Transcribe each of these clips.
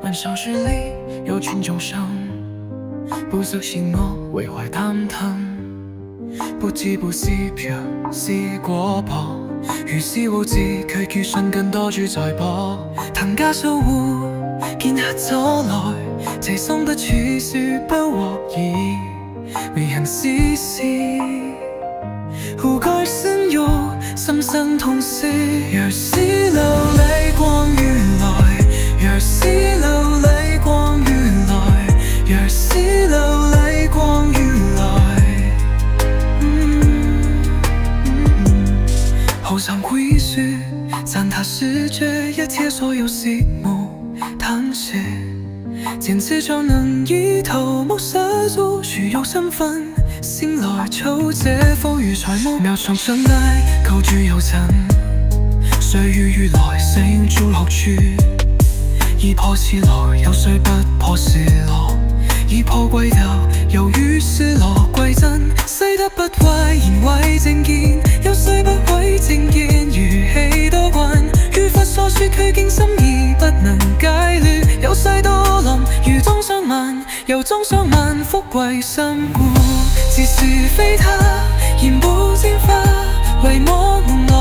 半小時裏有群眾生，不識嫌我為懷擔騰，不知不思飄是過薄，如是無字卻與信更多主宰播，騰家守護見客走來，這心不處說不獲意，未行絲絲護蓋身肉，心生痛惜。若是流淚光於來，若是流淚光於來，若是流淚光於來，好想回去讚他是這一切所有事無淌血，堅持就能一頭謀殺族，虛有身份醒來求這風雨才無秒長真愛構築有塵，歲月如來聲逐落去，已破次來有誰不破是落，已破歸掉猶如是落歸真，死得不壞言為正見，有誰不為正見如氣多棍，如佛所說俱經心意不能解脫，有世多臨如終相問，由終相問福貴身故，自是非他言不沾花，為我們樂。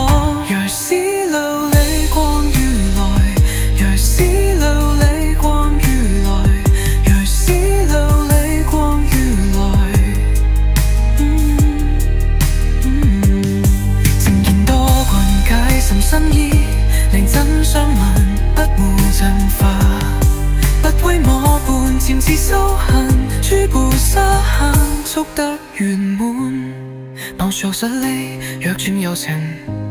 若是流淚光於來，若是流淚光於來，若是流淚光於來，正見多棍解甚深意，令真相問不無真化，不為我伴漸次修行，諸部沙行速得圓滿，當說實理若轉有情，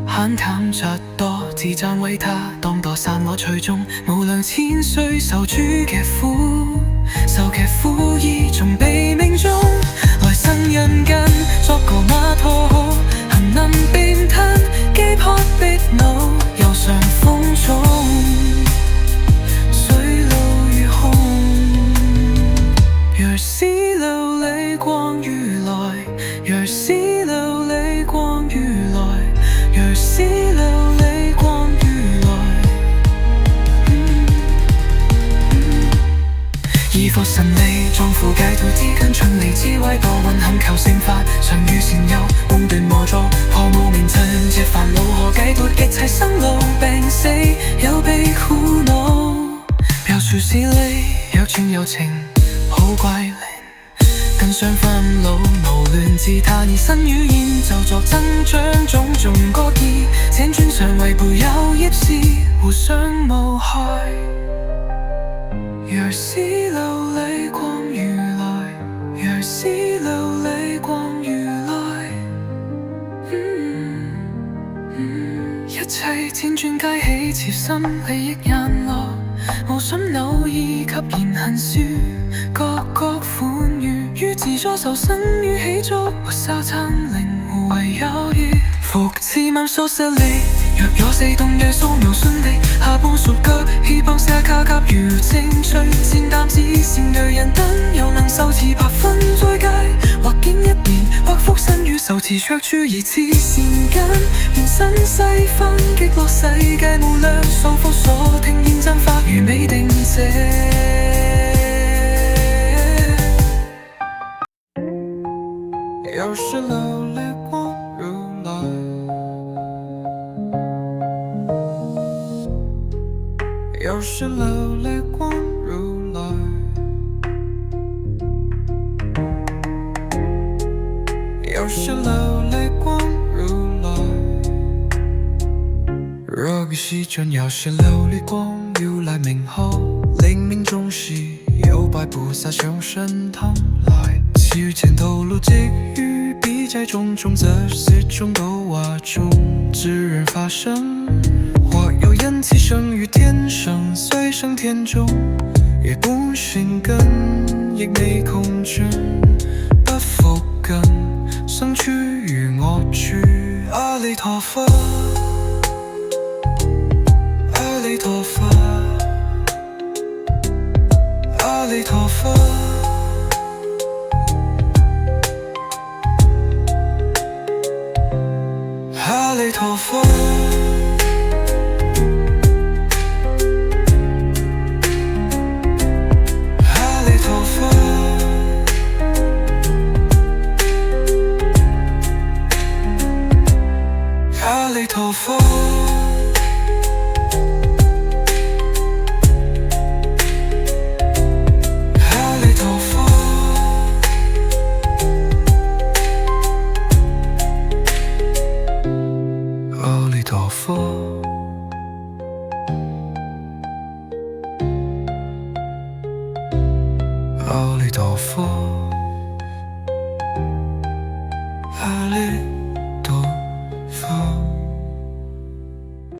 慳淡嫉多自讚為他，當墮散我隨眾無量千歲受諸嘅苦，受嘅苦意從被命中來生人間，作個馬拖行能變吞，機魄逼惱遊上風中，水路如空。若是流淚光於來，若是流淚光於來，若是流淚光於來，依佛神理壯闊解脫之根，春離之威過運行求聖法，常與善友夢斷魔障，破無明塵這煩惱何解脫，一切生老病死有悲苦惱，描述事理若轉有情好怪靈，更相反惱無亂自他而身語言就作增長種種各異，輾轉常為背有業事互相無害。若是流淚光於來，若是流淚光於來，一切輾轉皆起切心利益眼樂，無心偶意給言行書，各款語於自助受生於喜足，活沙餐靈互為有益，復自問所實理，若有四動若素描順地，下半熟腳希望寫卡甲如正趣，善擔子善對人等，又能受持百分最佳，或見一年或福身與受持卓著而至善根，緣身西分極樂世界無量數福所聽見真法如美定這。又是流淚光如來，又是流淚光如來，又是流淚光如來。若於西轉，又是流淚光如來名號，靈命中時有拜菩薩上身堂來，其餘前頭路際遇必在種種則是眾斗瓦中之人發生，或有因此生於天上，雖生天中也不尋根，亦未空盡不復根，生趨於我處。阿彌陀佛，阿彌陀佛，阿彌陀佛，阿彌陀佛。陀佛，阿弥陀佛，阿弥陀佛，阿弥陀佛。